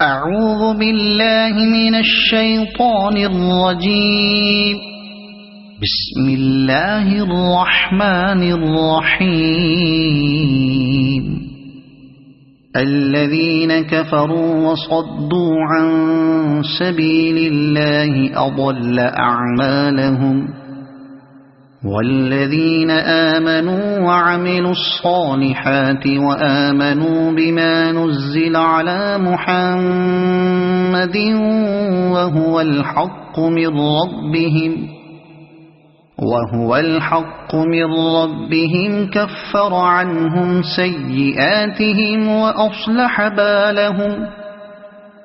أعوذ بالله من الشيطان الرجيم. بسم الله الرحمن الرحيم. الذين كفروا وصدوا عن سبيل الله أضل أعمالهم، والذين آمنوا وعملوا الصالحات وآمنوا بما نزل على محمد وهو الحق من ربهم كفر عنهم سيئاتهم وأصلح بالهم.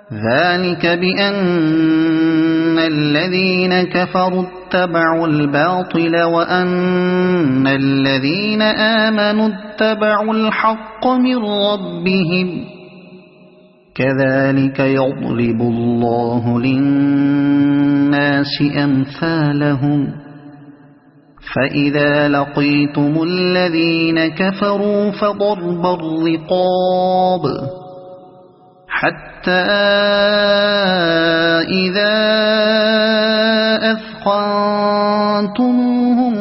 ذلك بأن الذين كفروا اتبعوا الباطل وأن الذين آمنوا اتبعوا الحق من ربهم. كذلك يضرب الله للناس أمثالهم. فإذا لقيتم الذين كفروا فضرب الرقاب حتى إذا أثخنتموهم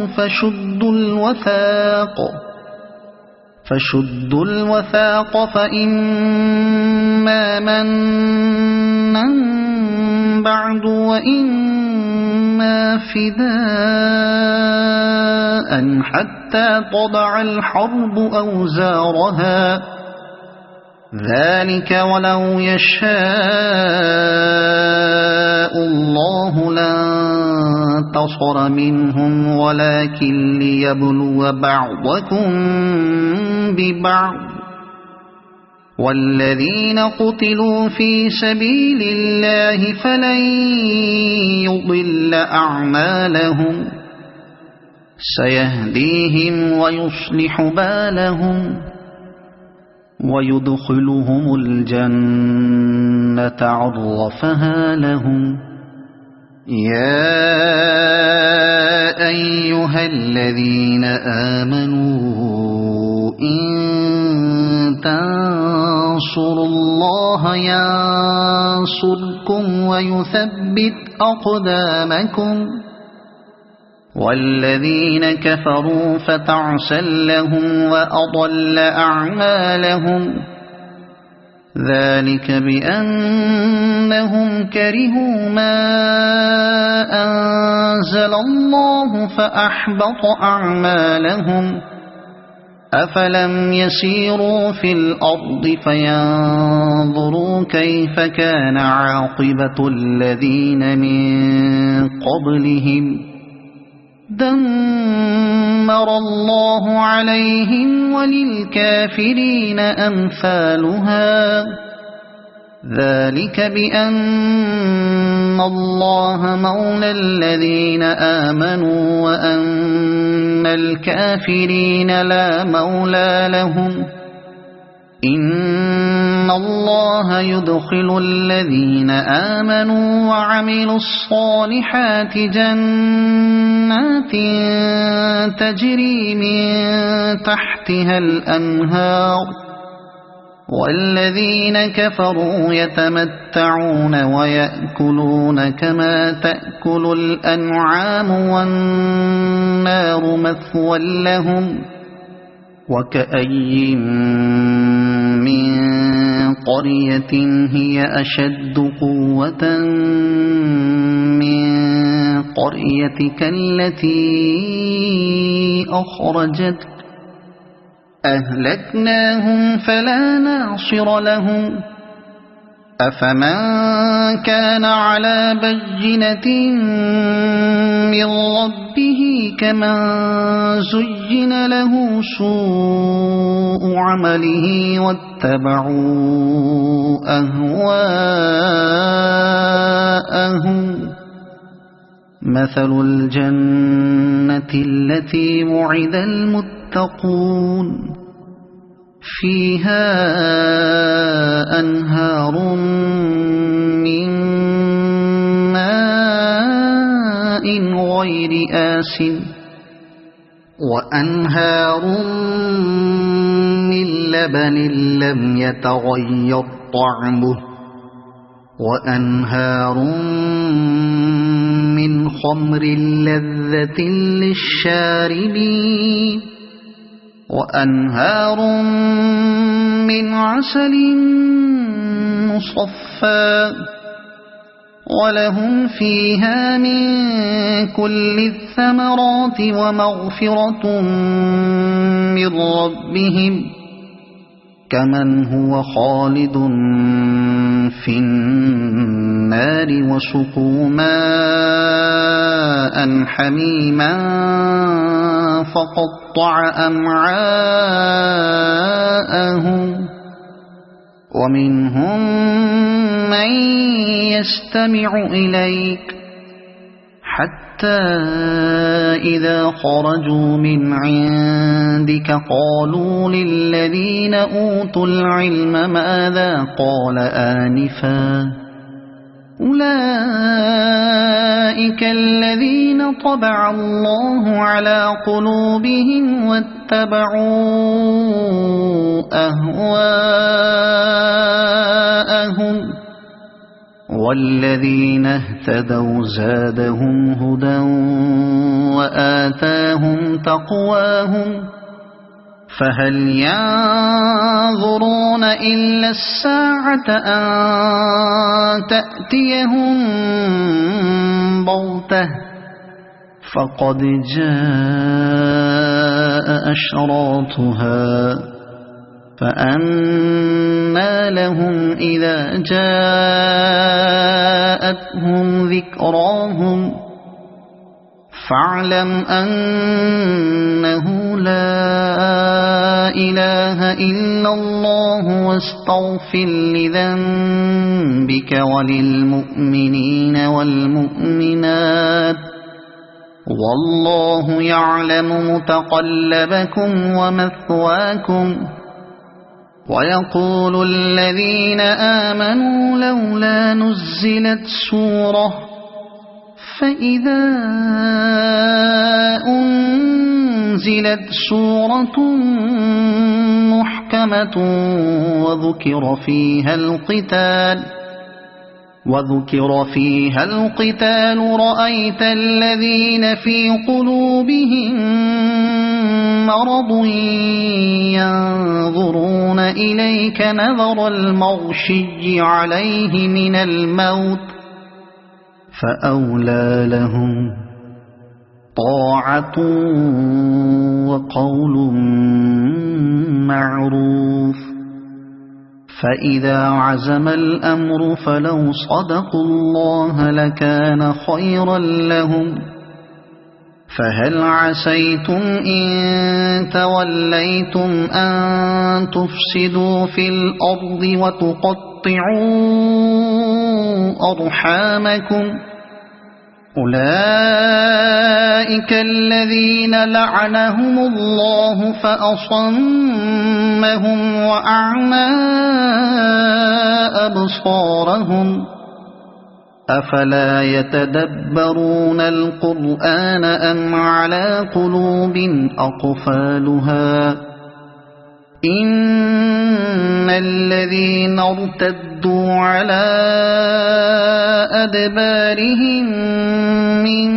فشدوا الوثاق فإما منا بعد وإما فداء حتى تضع الحرب أوزارها. ذلك ولو يشاء الله لانتصر منهم ولكن ليبلو بعضكم ببعض. والذين قتلوا في سبيل الله فلن يضل أعمالهم، سيهديهم ويصلح بالهم ويدخلهم الجنة عرفها لهم. يا أيها الذين آمنوا إن تنصروا الله ينصركم ويثبت أقدامكم. والذين كفروا فتعسا لهم وأضل أعمالهم. ذلك بأنهم كرهوا ما أنزل الله فأحبط أعمالهم. أفلم يسيروا في الأرض فينظروا كيف كان عاقبة الذين من قبلهم. دمر الله عليهم وللكافرين أمثالها. ذلك بأن الله مولى الذين آمنوا وأن الكافرين لا مولى لهم. إن الله يدخل الذين آمنوا وعملوا الصالحات جنات تجري من تحتها الأنهار. والذين كفروا يتمتعون ويأكلون كما تأكل الأنعام والنار مثوى لهم. وكأي من قرية هي أشد قوة من قريتك التي أخرجتك أهلكناهم فلا ناصر لهم. أفمن كان على بينة من ربه كمن زين له سوء عمله واتبعوا أهواءهم. مثل الجنة التي وعد المتقون فيها أنهار من ماء غير آسن وأنهار من لبن لم يتغير طعمه وأنهار من خمر لذة للشاربين وأنهار من عسل مصفى ولهم فيها من كل الثمرات ومغفرة من ربهم كمن هو خالد في النار وسقوا ماء حميما فقطع أمعاءهم ومنهم من يستمع إليك حتى إذا خرجوا من عندك قالوا للذين أوتوا العلم ماذا قال آنفا أولئك الذين طبع الله على قلوبهم واتبعوا أهواءهم والذين اهتدوا زادهم هدى وآتاهم تقواهم فهل ينظرون إلا الساعة أن تأتيهم بغتة فقد جاء أشراطها فأنى لهم إذا جاءتهم ذكراهم فاعلم أنه لا إله إلا الله واستغفر لذنبك وللمؤمنين والمؤمنات والله يعلم متقلبكم ومثواكم ويقول الذين آمنوا لولا نزلت سورة فإذا أنزلت سورة محكمة وذكر فيها القتال رأيت الذين في قلوبهم مرض ينظرون إليك نظر المغشي عليه من الموت فأولى لهم طاعة وقول معروف فإذا عزم الأمر فلو صدقوا الله لكان خيرا لهم فهل عسيتم إن توليتم أن تفسدوا في الأرض وتقطعوا أرحامكم أولئك الذين لعنهم الله فأصمهم وأعمى أبصارهم أفلا يتدبرون القرآن أم على قلوب أقفالها إن الذين ارتدوا على أدبارهم من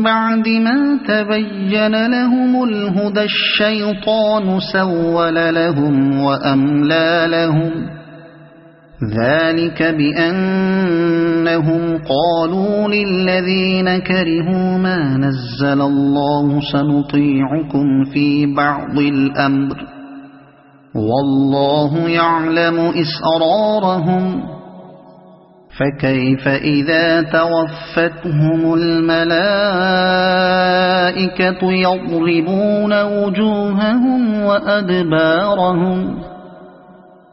بعد ما تبين لهم الهدى الشيطان سول لهم وأملى لهم ذلك بأنهم قالوا للذين كرهوا ما نزل الله سنطيعكم في بعض الأمر والله يعلم إسرارهم فكيف إذا توفتهم الملائكة يضربون وجوههم وأدبارهم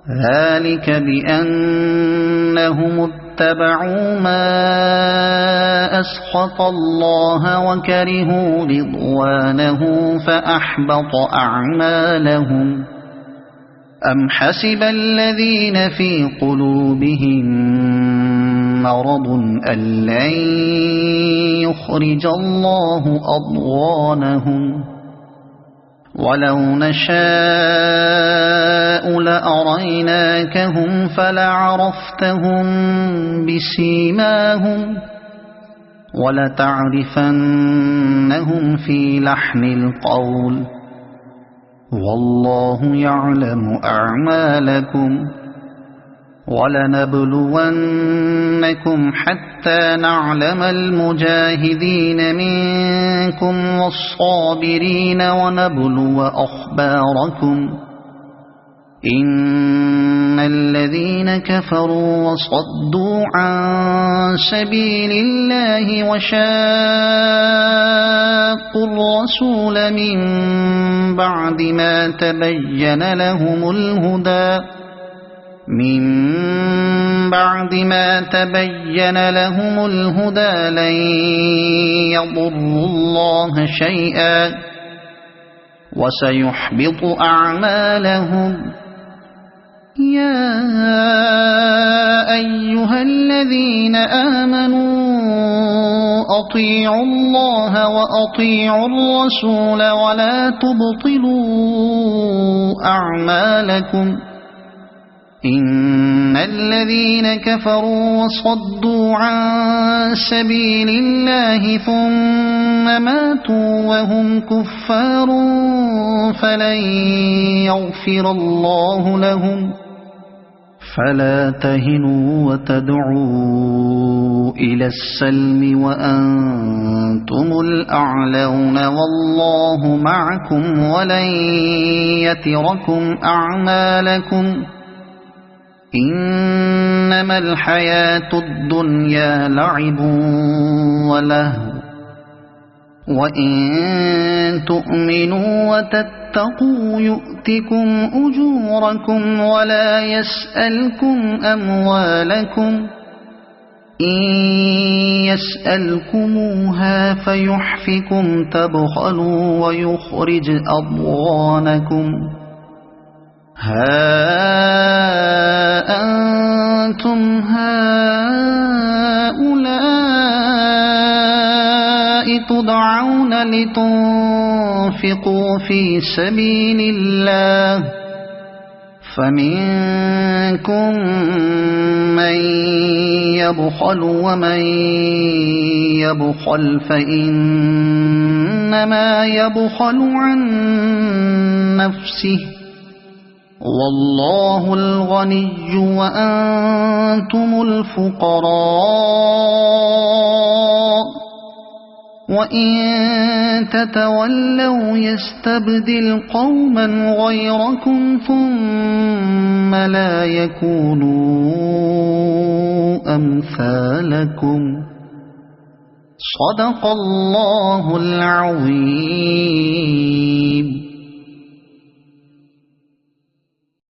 ذلك بأنهم اتبعوا ما أسخط الله وكرهوا رضوانه فأحبط أعمالهم أم حسب الذين في قلوبهم مرض أن لن يخرج الله أضغانهم ولو نشاء لأريناكهم فلعرفتهم بسيماهم ولتعرفنهم في لحن القول والله يعلم أعمالكم ولنبلونكم حتى نعلم المجاهدين منكم والصابرين ونبلو أخباركم إن الذين كفروا وصدوا عن سبيل الله وشاقوا الرسول من بعد ما تبين لهم الهدى لن يضروا الله شيئا وسيحبط أعمالهم يا أيها الذين آمنوا أطيعوا الله وأطيعوا الرسول ولا تبطلوا أعمالكم إن الذين كفروا وصدوا عن سبيل الله ثم ماتوا وهم كفار فلن يغفر الله لهم فلا تهنوا وتدعوا إلى السلم وأنتم الأعلون والله معكم ولن يتركم أعمالكم إنما الحياة الدنيا لعب ولهو وإن تؤمنوا وتتقوا يؤتكم أجوركم ولا يسألكم أموالكم إن يسألكموها فيحفكم تبخلوا ويخرج أضغانكم ها أنتم هؤلاء تدعون لتنفقوا في سبيل الله فمنكم من يبخل ومن يبخل فإنما يبخل عن نفسه والله الغني وأنتم الفقراء وإن تتولوا يستبدل قوما غيركم ثم لا يكونوا أمثالكم صدق الله العظيم.